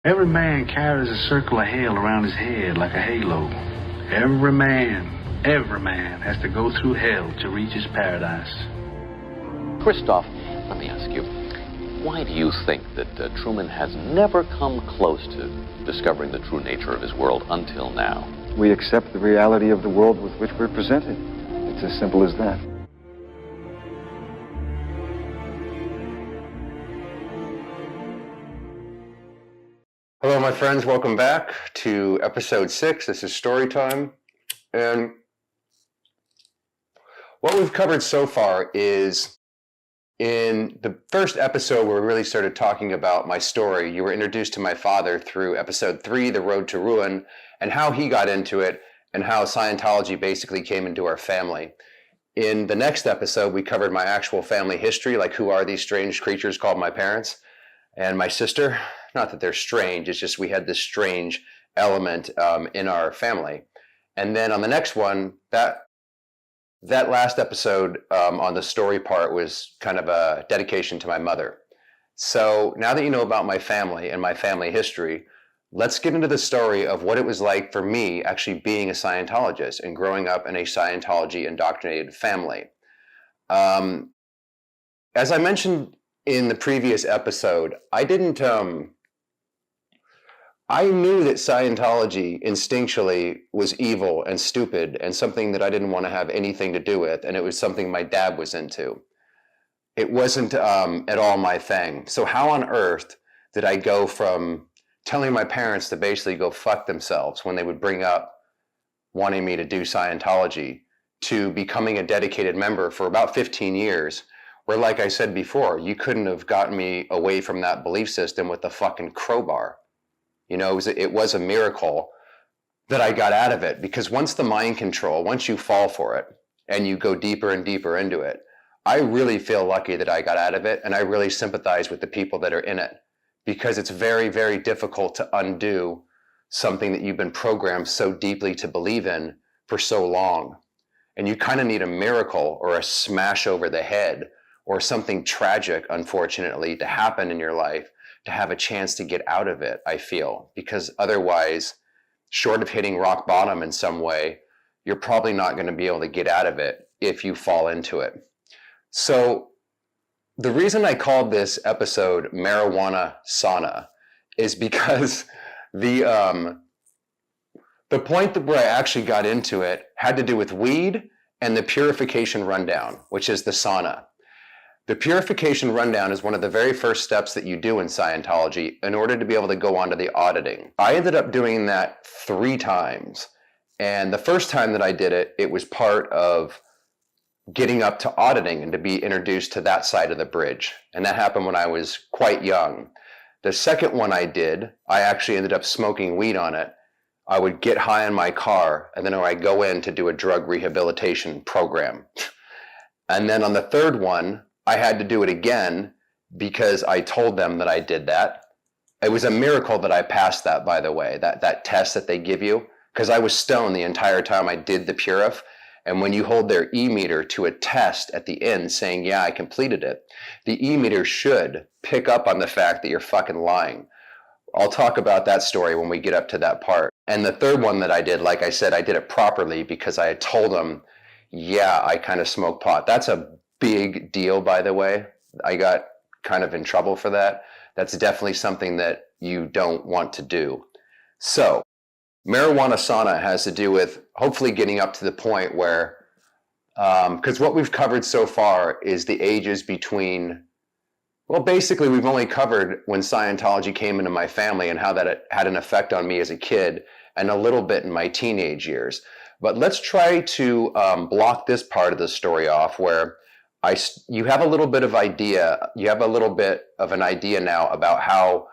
Every man carries a circle of hell around his head like a halo. Every man has to go through hell to reach his paradise. Christoph, let me ask you, why do you think that Truman has never come close to discovering the true nature of his world until now? We accept the reality of the world with which we're presented. It's as simple as that. Hello, my friends. Welcome back to episode 6. This is story time. And what we've covered so far is in the first episode where we really started talking about my story, you were introduced to my father through episode 3, The Road to Ruin, and how he got into it and how Scientology basically came into our family. In the next episode, we covered my actual family history, like who are these strange creatures called my parents and my sister. Not that they're strange, it's just we had this strange element in our family. And then on the next one, that last episode on the story part was kind of a dedication to my mother. So now that you know about my family and my family history, let's get into the story of what it was like for me actually being a Scientologist and growing up in a Scientology indoctrinated family. As I mentioned in the previous episode, I knew that Scientology instinctually was evil and stupid and something that I didn't want to have anything to do with, and it was something my dad was into. It wasn't at all my thing. So how on earth did I go from telling my parents to basically go fuck themselves when they would bring up wanting me to do Scientology to becoming a dedicated member for about 15 years, where, like I said before, you couldn't have gotten me away from that belief system with a fucking crowbar. You know, it was a miracle that I got out of it, because once the mind control, once you fall for it and you go deeper and deeper into it, I really feel lucky that I got out of it, and I really sympathize with the people that are in it, because it's very, very difficult to undo something that you've been programmed so deeply to believe in for so long. And you kind of need a miracle or a smash over the head or something tragic, unfortunately, to happen in your life to have a chance to get out of it, I feel, because otherwise, short of hitting rock bottom in some way, you're probably not going to be able to get out of it if you fall into it. So the reason I called this episode Marijuana Sauna is because the point where I actually got into it had to do with weed and the purification rundown, which is the sauna. The purification rundown is one of the very first steps that you do in Scientology in order to be able to go on to the auditing. I ended up doing that 3 times. And the first time that I did it, it was part of getting up to auditing and to be introduced to that side of the bridge. And that happened when I was quite young. The second one I did, I actually ended up smoking weed on it. I would get high in my car, and then I'd go in to do a drug rehabilitation program. And then on the third one, I had to do it again because I told them that I did that. It was a miracle that I passed that, by the way, that test that they give you, because I was stoned the entire time I did the Purif. And when you hold their e-meter to a test at the end saying, yeah, I completed it, the e-meter should pick up on the fact that you're fucking lying. I'll talk about that story when we get up to that part. And the third one that I did, like I said, I did it properly because I had told them, yeah, I kind of smoke pot. That's a big deal, by the way. I got kind of in trouble for that. That's definitely something that you don't want to do. So marijuana sauna has to do with hopefully getting up to the point where, because what we've covered so far is the ages between, well, basically we've only covered when Scientology came into my family and how that it had an effect on me as a kid and a little bit in my teenage years. But let's try to block this part of the story off where you have a little bit of idea, you have a little bit of an idea now about how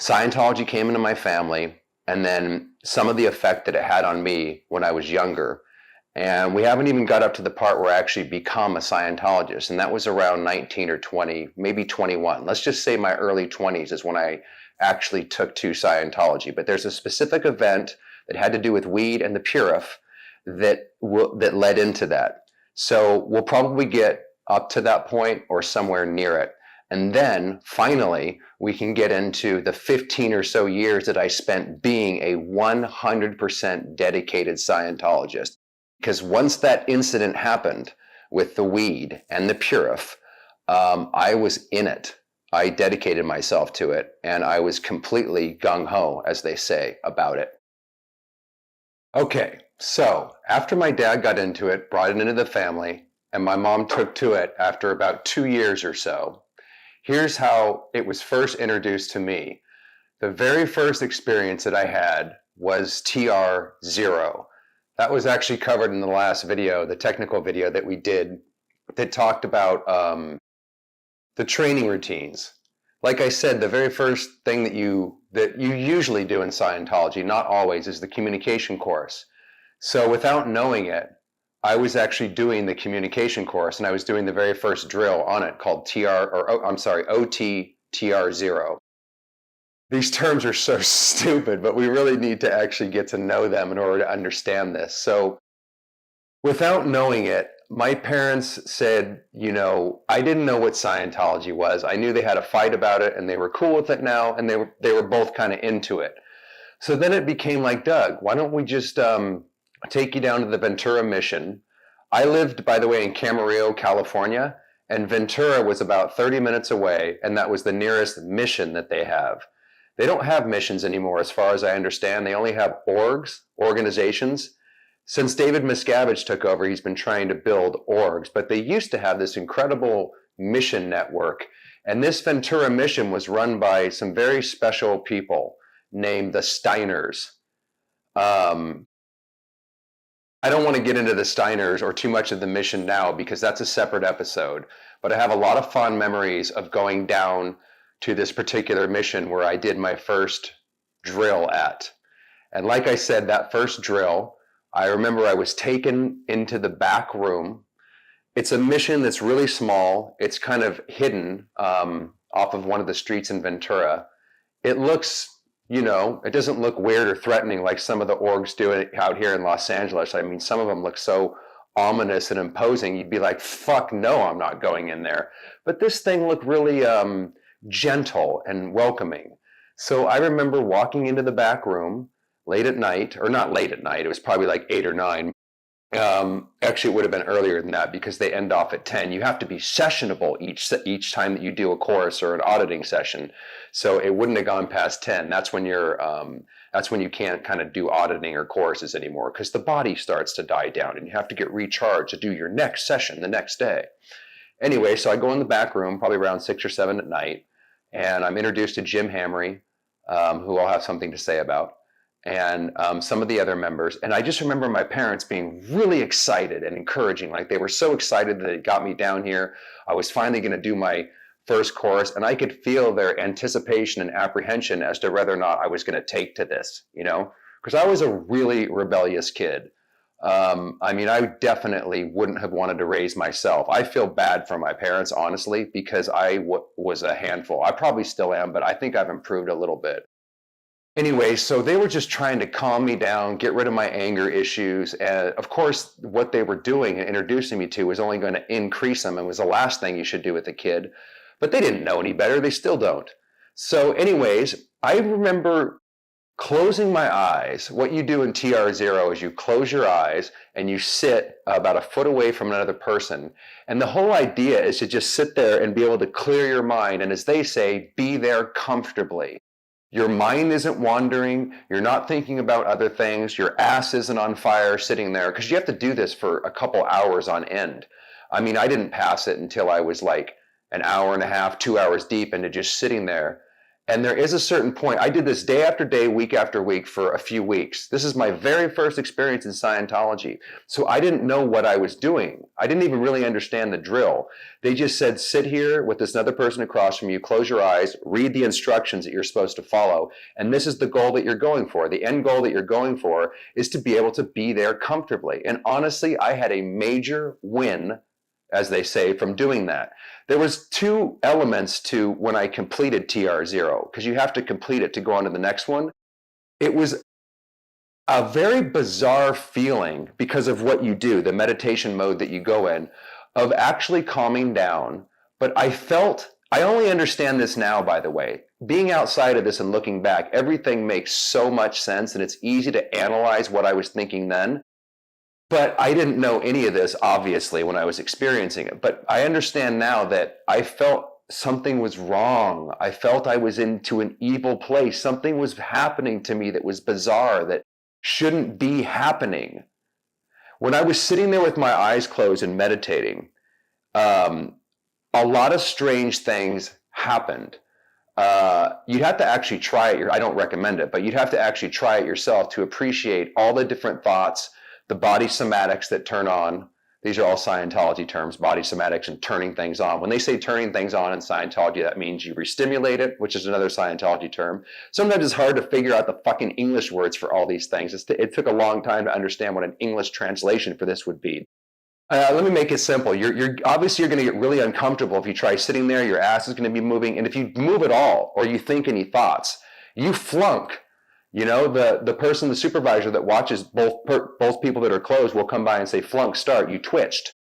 Scientology came into my family and then some of the effect that it had on me when I was younger. And we haven't even got up to the part where I actually become a Scientologist. And that was around 19 or 20, maybe 21. Let's just say my early 20s is when I actually took to Scientology. But there's a specific event that had to do with weed and the Purif that led into that. So we'll probably get up to that point or somewhere near it. And then finally, we can get into the 15 or so years that I spent being a 100% dedicated Scientologist. Because once that incident happened with the weed and the purif, I was in it. I dedicated myself to it, and I was completely gung-ho, as they say, about it. Okay, so after my dad got into it, brought it into the family, and my mom took to it after about 2 years or so, here's how it was first introduced to me. The very first experience that I had was TR0. That was actually covered in the last video, the technical video that we did that talked about the training routines. Like I said, the very first thing that you usually do in Scientology, not always, is the communication course. So without knowing it, I was actually doing the communication course, and I was doing the very first drill on it called OT-TR0. These terms are so stupid, but we really need to actually get to know them in order to understand this. So without knowing it, my parents said, I didn't know what Scientology was. I knew they had a fight about it, and they were cool with it now, and they were both kind of into it. So then it became like, Doug, why don't we just take you down to the Ventura mission? I lived, by the way, in Camarillo, California, and Ventura was about 30 minutes away, and that was the nearest mission that they have. They don't have missions anymore, as far as I understand. They only have organizations. Since David Miscavige took over, he's been trying to build orgs, but they used to have this incredible mission network. And this Ventura mission was run by some very special people named the Steiners. I don't want to get into the Steiners or too much of the mission now because that's a separate episode, but I have a lot of fond memories of going down to this particular mission where I did my first drill at. And like I said, that first drill, I remember I was taken into the back room. It's a mission that's really small. It's kind of hidden off of one of the streets in Ventura. It looks, it doesn't look weird or threatening like some of the orgs do it out here in Los Angeles. I mean, some of them look so ominous and imposing. You'd be like, fuck no, I'm not going in there. But this thing looked really gentle and welcoming. So I remember walking into the back room late at night, or not late at night, it was probably like 8 or 9. Actually, it would have been earlier than that because they end off at 10. You have to be sessionable each time that you do a course or an auditing session. So it wouldn't have gone past 10. That's when that's when you can't kind of do auditing or courses anymore because the body starts to die down and you have to get recharged to do your next session the next day. Anyway, so I go in the back room probably around 6 or 7 at night, and I'm introduced to Jim Hamry, who I'll have something to say about, and some of the other members. And I just remember my parents being really excited and encouraging. Like they were so excited that it got me down here. I was finally going to do my first course, and I could feel their anticipation and apprehension as to whether or not I was going to take to this, because I was a really rebellious kid. I mean, I definitely wouldn't have wanted to raise myself. I feel bad for my parents, honestly, because I was a handful. I probably still am, but I think I've improved a little bit. Anyway, so they were just trying to calm me down, get rid of my anger issues. And of course, what they were doing and introducing me to was only going to increase them and was the last thing you should do with a kid. But they didn't know any better. They still don't. So anyways, I remember closing my eyes. What you do in TR0 is you close your eyes and you sit about a foot away from another person. And the whole idea is to just sit there and be able to clear your mind. And as they say, be there comfortably. Your mind isn't wandering. You're not thinking about other things. Your ass isn't on fire sitting there because you have to do this for a couple hours on end. I mean, I didn't pass it until I was like an hour and a half, 2 hours deep into just sitting there. And there is a certain point. I did this day after day, week after week for a few weeks. This is my very first experience in Scientology. So I didn't know what I was doing. I didn't even really understand the drill. They just said, sit here with this other person across from you, close your eyes, read the instructions that you're supposed to follow. And this is the goal that you're going for. The end goal that you're going for is to be able to be there comfortably. And honestly, I had a major win, as they say, from doing that. There was 2 elements to when I completed TR0, because you have to complete it to go on to the next one. It was a very bizarre feeling because of what you do, the meditation mode that you go in, of actually calming down. But I felt I only understand this now, by the way. Being outside of this and looking back, everything makes so much sense, and it's easy to analyze what I was thinking then. But I didn't know any of this, obviously, when I was experiencing it. But I understand now that I felt something was wrong. I felt I was into an evil place. Something was happening to me that was bizarre, that shouldn't be happening. When I was sitting there with my eyes closed and meditating, a lot of strange things happened. You'd have to actually try it. I don't recommend it, but you'd have to actually try it yourself to appreciate all the different thoughts, the body somatics that turn on. These are all Scientology terms, body somatics and turning things on. When they say turning things on in Scientology, that means you re-stimulate it, which is another Scientology term. Sometimes it's hard to figure out the fucking English words for all these things. It took a long time to understand what an English translation for this would be. Let me make it simple. You're obviously you're going to get really uncomfortable if you try sitting there. Your ass is going to be moving, and if you move at all or you think any thoughts, you flunk. You know, the person, the supervisor that watches both people that are closed will come by and say, "Flunk, start." You twitched,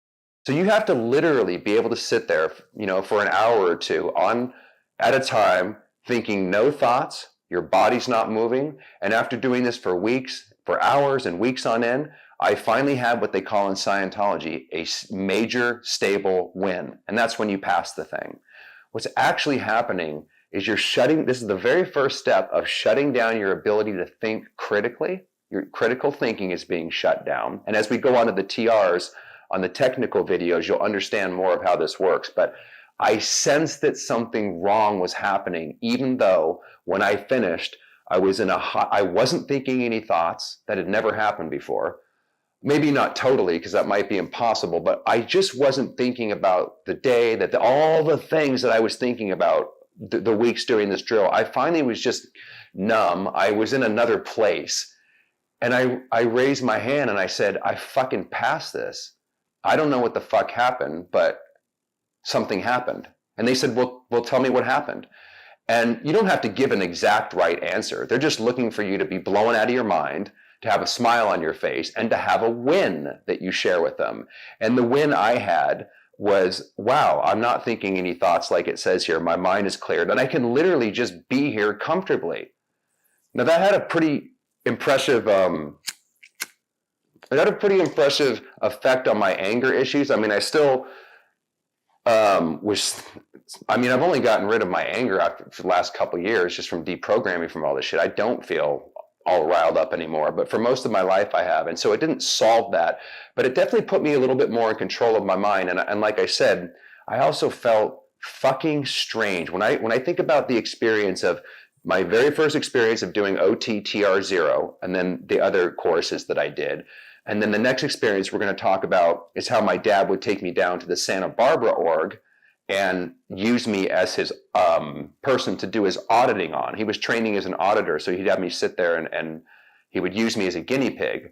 so you have to literally be able to sit there, for an hour or two at a time, thinking no thoughts. Your body's not moving, and after doing this for weeks, for hours and weeks on end, I finally had what they call in Scientology a major stable win. And that's when you pass the thing. What's actually happening is this is the very first step of shutting down your ability to think critically. Your critical thinking is being shut down. And as we go on to the TRs, on the technical videos, you'll understand more of how this works. But I sensed that something wrong was happening, even though when I finished, I wasn't thinking any thoughts. That had never happened before. Maybe not totally, because that might be impossible, but I just wasn't thinking about the day, all the things that I was thinking about the weeks during this drill. I finally was just numb. I was in another place. And I raised my hand and I said, I fucking passed this. I don't know what the fuck happened, but something happened. And they said, well, tell me what happened. And you don't have to give an exact right answer. They're just looking for you to be blown out of your mind, to have a smile on your face, and to have a win that you share with them. And the win I had was, wow, I'm not thinking any thoughts like it says here. My mind is cleared, and I can literally just be here comfortably. Now that had a pretty impressive, effect on my anger issues. I mean, I still I've only gotten rid of my anger after the last couple of years, just from deprogramming from all this shit. I don't feel all riled up anymore, but for most of my life I have. And so it didn't solve that, but it definitely put me a little bit more in control of my mind. And like I said, I also felt fucking strange. When I think about the experience of my very first experience of doing OTTR0, and then the other courses that I did, and then the next experience we're going to talk about is how my dad would take me down to the Santa Barbara org and use me as his person to do his auditing on. He was training as an auditor, so he'd have me sit there and he would use me as a guinea pig.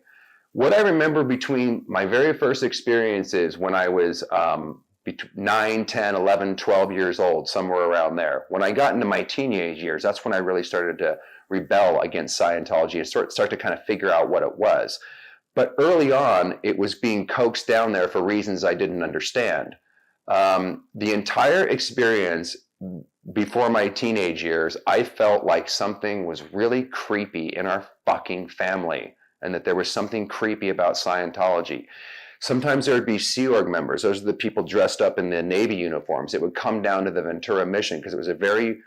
What I remember between my very first experiences when I was 9, 10, 11, 12 years old, somewhere around there, when I got into my teenage years, that's when I really started to rebel against Scientology and start to kind of figure out what it was. But early on, it was being coaxed down there for reasons I didn't understand. The entire experience before my teenage years, I felt like something was really creepy in our fucking family, and that there was something creepy about Scientology. Sometimes there would be Sea Org members. Those are the people dressed up in the Navy uniforms. It would come down to the Ventura mission because it was a very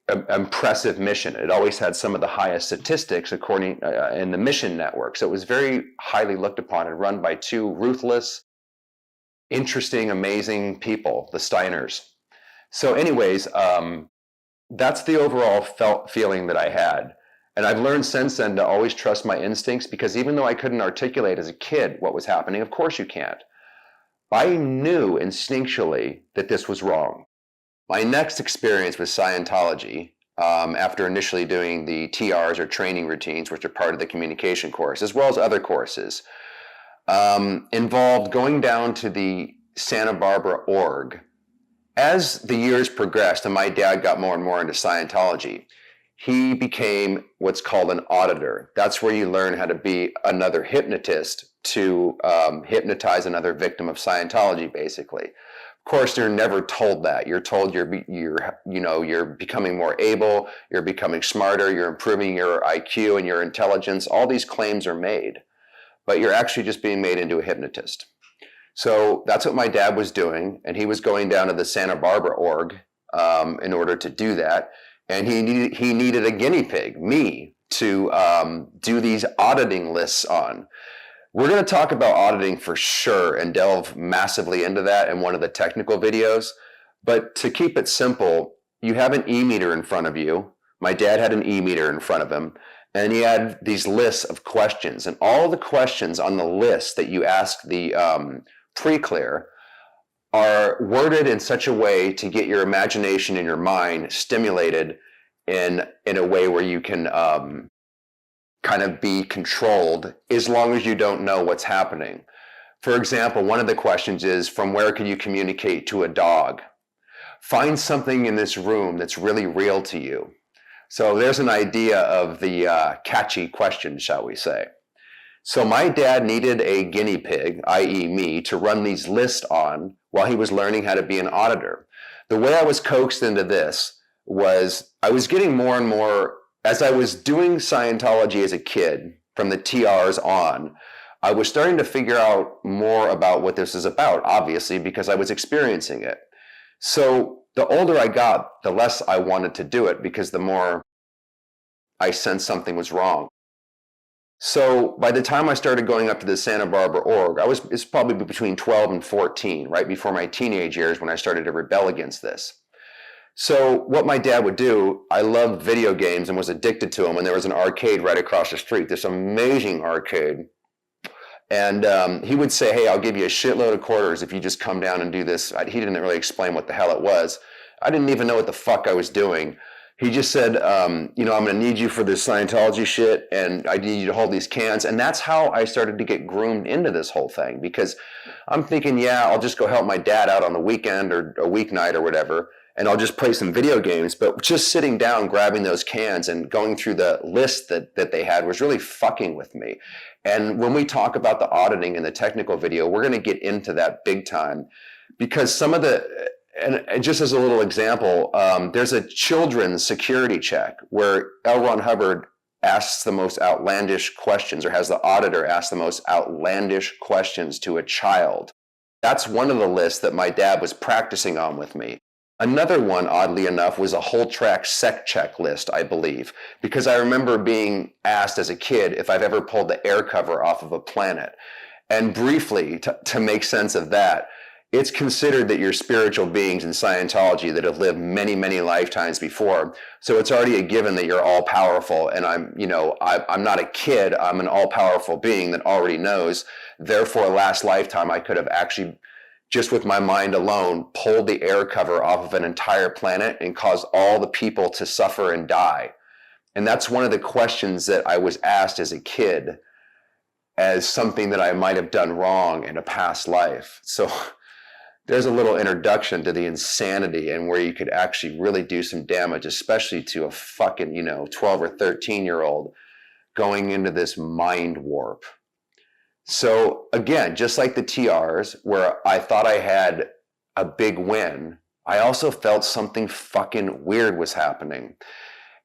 impressive mission. It always had some of the highest statistics according in the mission network. So it was very highly looked upon and run by two ruthless, interesting, amazing people, the Steiners. So anyways, that's the overall feeling that I had. And I've learned since then to always trust my instincts, because even though I couldn't articulate as a kid what was happening, of course you can't, I knew instinctually that this was wrong. My next experience with Scientology, after initially doing the TRs or training routines, which are part of the communication course, as well as other courses, involved going down to the Santa Barbara org. As the years progressed and my dad got more and more into Scientology, he became what's called an auditor. That's where you learn how to be another hypnotist to hypnotize another victim of Scientology, basically. Of course, you're never told that. You're told you're becoming more able, you're becoming smarter, you're improving your IQ and your intelligence. All these claims are made, but you're actually just being made into a hypnotist. So that's what my dad was doing, and he was going down to the Santa Barbara org in order to do that. And he needed a guinea pig, me, to do these auditing lists on. We're going to talk about auditing for sure and delve massively into that in one of the technical videos. But to keep it simple, you have an e-meter in front of you. My dad had an e-meter in front of him, and he had these lists of questions. And all the questions on the list that you ask the pre-clear are worded in such a way to get your imagination and your mind stimulated in a way where you can kind of be controlled as long as you don't know what's happening. For example, one of the questions is, from where can you communicate to a dog? Find something in this room that's really real to you. So there's an idea of the catchy question, shall we say. So my dad needed a guinea pig, i.e. me, to run these lists on while he was learning how to be an auditor. The way I was coaxed into this was I was getting more and more, as I was doing Scientology as a kid, from the TRs on, I was starting to figure out more about what this is about, obviously, because I was experiencing it. So the older I got, the less I wanted to do it, because the more I sensed something was wrong. So by the time I started going up to the Santa Barbara org, it's probably between 12 and 14, right before my teenage years, when I started to rebel against this. So what my dad would do, I loved video games and was addicted to them, and there was an arcade right across the street, this amazing arcade. And he would say, hey, I'll give you a shitload of quarters if you just come down and do this. He didn't really explain what the hell it was. I didn't even know what the fuck I was doing. He just said, I'm going to need you for this Scientology shit, and I need you to hold these cans. And that's how I started to get groomed into this whole thing, because I'm thinking, yeah, I'll just go help my dad out on the weekend or a weeknight or whatever, and I'll just play some video games. But just sitting down, grabbing those cans and going through the list that they had was really fucking with me. And when we talk about the auditing in the technical video, we're going to get into that big time, because some of the... And just as a little example, there's a children's security check where L. Ron Hubbard asks the most outlandish questions, or has the auditor ask the most outlandish questions to a child. That's one of the lists that my dad was practicing on with me. Another one, oddly enough, was a whole track sec check list, I believe, because I remember being asked as a kid if I've ever pulled the air cover off of a planet. And briefly, to make sense of that, it's considered that you're spiritual beings in Scientology that have lived many, many lifetimes before. So it's already a given that you're all powerful. And I'm not a kid. I'm an all powerful being that already knows. Therefore, last lifetime, I could have actually, just with my mind alone, pulled the air cover off of an entire planet and caused all the people to suffer and die. And that's one of the questions that I was asked as a kid, as something that I might have done wrong in a past life. So there's a little introduction to the insanity and where you could actually really do some damage, especially to a fucking, 12 or 13-year-old going into this mind warp. So again, just like the TRs, where I thought I had a big win, I also felt something fucking weird was happening.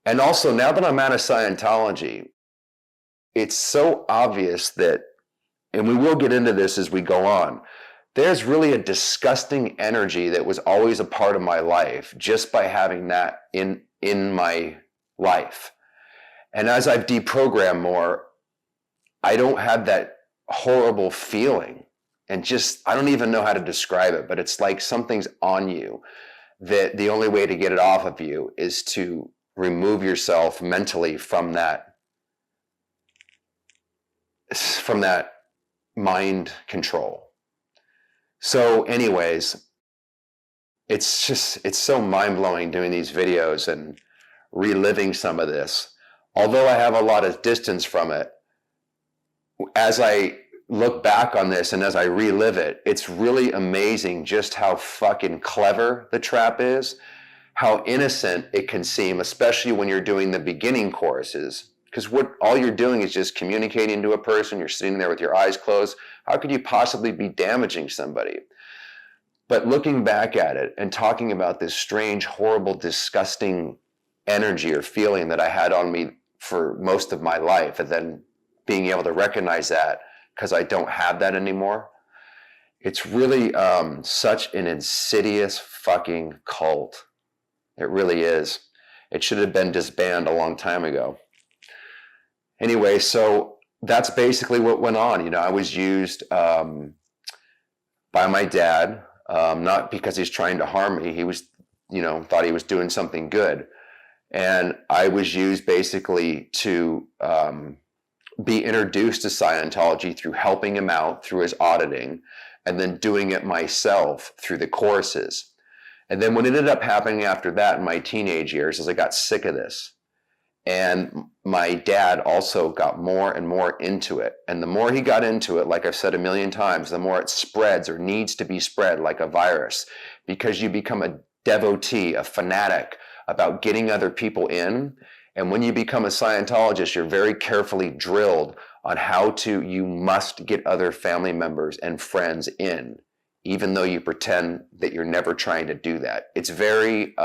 And also, now that I'm out of Scientology, it's so obvious that, and we will get into this as we go on, there's really a disgusting energy that was always a part of my life just by having that in my life. And as I've deprogrammed more, I don't have that horrible feeling. And I don't even know how to describe it, but it's like something's on you, that the only way to get it off of you is to remove yourself mentally from that mind control. So anyways, it's so mind-blowing doing these videos and reliving some of this. Although I have a lot of distance from it, as I look back on this and as I relive it, it's really amazing just how fucking clever the trap is, how innocent it can seem, especially when you're doing the beginning courses. Because all you're doing is just communicating to a person. You're sitting there with your eyes closed. How could you possibly be damaging somebody? But looking back at it and talking about this strange, horrible, disgusting energy or feeling that I had on me for most of my life, and then being able to recognize that because I don't have that anymore, it's really such an insidious fucking cult. It really is. It should have been disbanded a long time ago. Anyway, so that's basically what went on. You know, I was used by my dad, not because he's trying to harm me. He was, you know, thought he was doing something good. And I was used basically to be introduced to Scientology through helping him out through his auditing, and then doing it myself through the courses. And then what ended up happening after that in my teenage years is I got sick of this. And my dad also got more and more into it. And the more he got into it, like I've said a million times, the more it spreads or needs to be spread like a virus, because you become a devotee, a fanatic about getting other people in. And when you become a Scientologist, you're very carefully drilled on how you must get other family members and friends in, even though you pretend that you're never trying to do that. It's very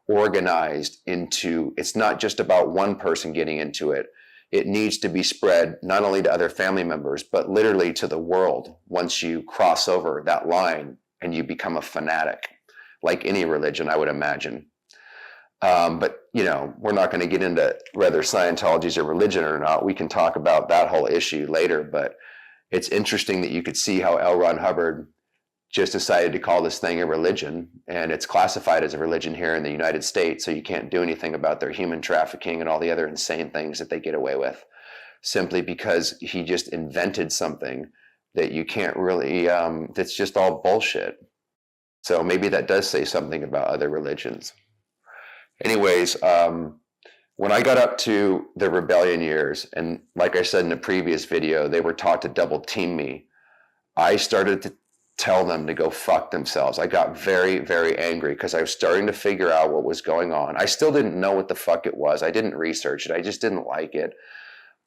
organized into, it's not just about one person getting into it. It needs to be spread not only to other family members, but literally to the world once you cross over that line and you become a fanatic, like any religion, I would imagine. But, you know, we're not going to get into whether Scientology is a religion or not. We can talk about that whole issue later, but it's interesting that you could see how L. Ron Hubbard just decided to call this thing a religion, and it's classified as a religion here in the United States, so you can't do anything about their human trafficking and all the other insane things that they get away with, simply because he just invented something that you can't really, that's just all bullshit. So maybe that does say something about other religions. Anyways, when I got up to the rebellion years, and like I said in the previous video, they were taught to double team me, I started to tell them to go fuck themselves. I got very, very angry because I was starting to figure out what was going on. I still didn't know what the fuck it was. I didn't research it. I just didn't like it.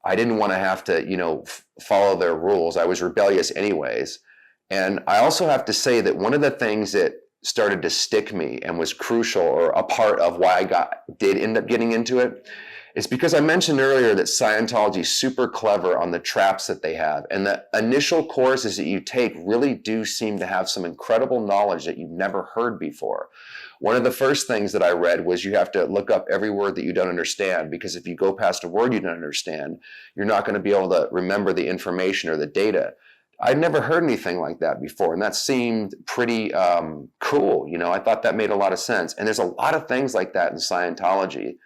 I didn't want to have to, you know, follow their rules. I was rebellious anyways. And I also have to say that one of the things that started to stick me and was crucial, or a part of why I did end up getting into it, is because I mentioned earlier that Scientology is super clever on the traps that they have. And the initial courses that you take really do seem to have some incredible knowledge that you've never heard before. One of the first things that I read was you have to look up every word that you don't understand, because if you go past a word you don't understand, you're not going to be able to remember the information or the data. I'd never heard anything like that before, and that seemed pretty cool. You know, I thought that made a lot of sense. And there's a lot of things like that in Scientology.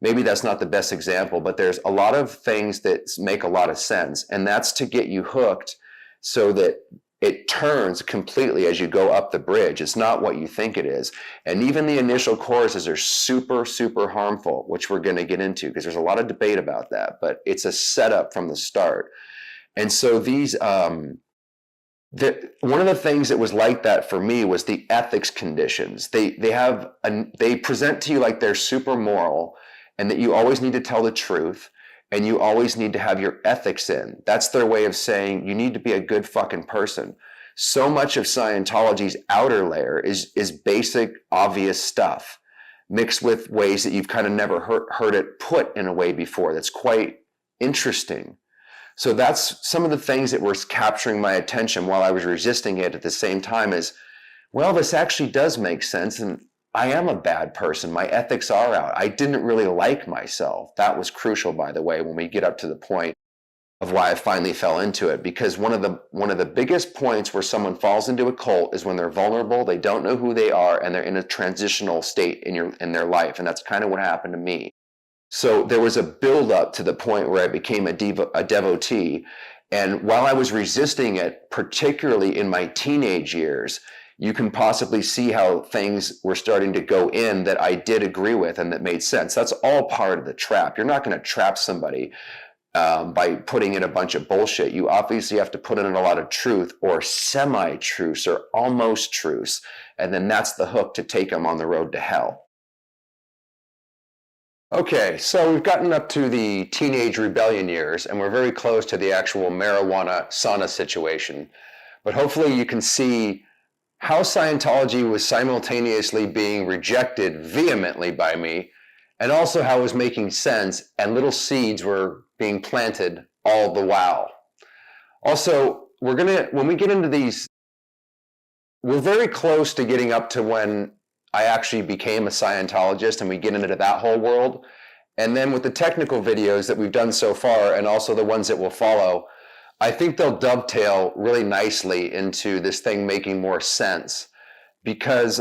Maybe that's not the best example, but there's a lot of things that make a lot of sense, and that's to get you hooked so that it turns completely as you go up the bridge. It's not what you think it is. And even the initial courses are super, super harmful, which we're going to get into because there's a lot of debate about that, but it's a setup from the start. And so these, one of the things that was like that for me was the ethics conditions. They present to you like they're super moral and that you always need to tell the truth and you always need to have your ethics in. That's their way of saying you need to be a good fucking person. So much of Scientology's outer layer is basic, obvious stuff mixed with ways that you've kind of never heard it put in a way before. That's quite interesting. So that's some of the things that were capturing my attention while I was resisting it at the same time as, well, this actually does make sense. And I am a bad person. My ethics are out. I didn't really like myself. That was crucial, by the way, when we get up to the point of why I finally fell into it. Because one of the biggest points where someone falls into a cult is when they're vulnerable, they don't know who they are, and they're in a transitional state in their life. And that's kind of what happened to me. So there was a build-up to the point where I became a devotee. And while I was resisting it, particularly in my teenage years, you can possibly see how things were starting to go in that I did agree with and that made sense. That's all part of the trap. You're not going to trap somebody by putting in a bunch of bullshit. You obviously have to put in a lot of truth or semi-truths or almost truths. And then that's the hook to take them on the road to hell. Okay, so we've gotten up to the teenage rebellion years, and we're very close to the actual marijuana sauna situation. But hopefully you can see how Scientology was simultaneously being rejected vehemently by me, and also how it was making sense and little seeds were being planted all the while. Also, when we get into these, we're very close to getting up to when I actually became a Scientologist and we get into that whole world. And then with the technical videos that we've done so far, and also the ones that will follow, I think they'll dovetail really nicely into this thing making more sense. Because,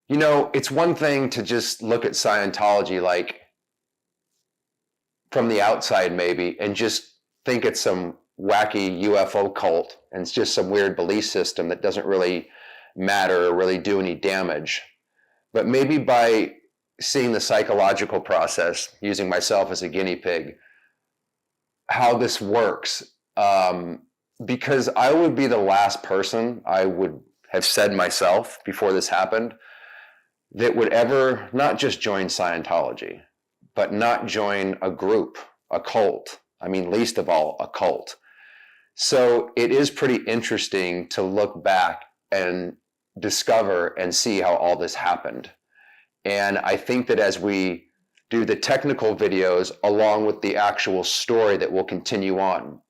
you know, it's one thing to just look at Scientology like from the outside maybe, and just think it's some wacky UFO cult, and it's just some weird belief system that doesn't really matter or really do any damage. But maybe by seeing the psychological process, using myself as a guinea pig, how this works, because I would be the last person, I would have said myself before this happened, that would ever not just join Scientology, but not join a group, a cult. I mean, least of all, a cult. So it is pretty interesting to look back and discover and see how all this happened. And I think that as we do the technical videos along with the actual story that will continue on,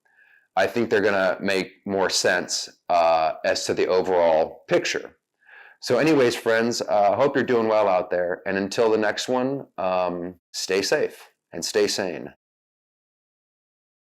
I think they're going to make more sense as to the overall picture. So anyways, friends, I hope you're doing well out there. And until the next one, stay safe and stay sane.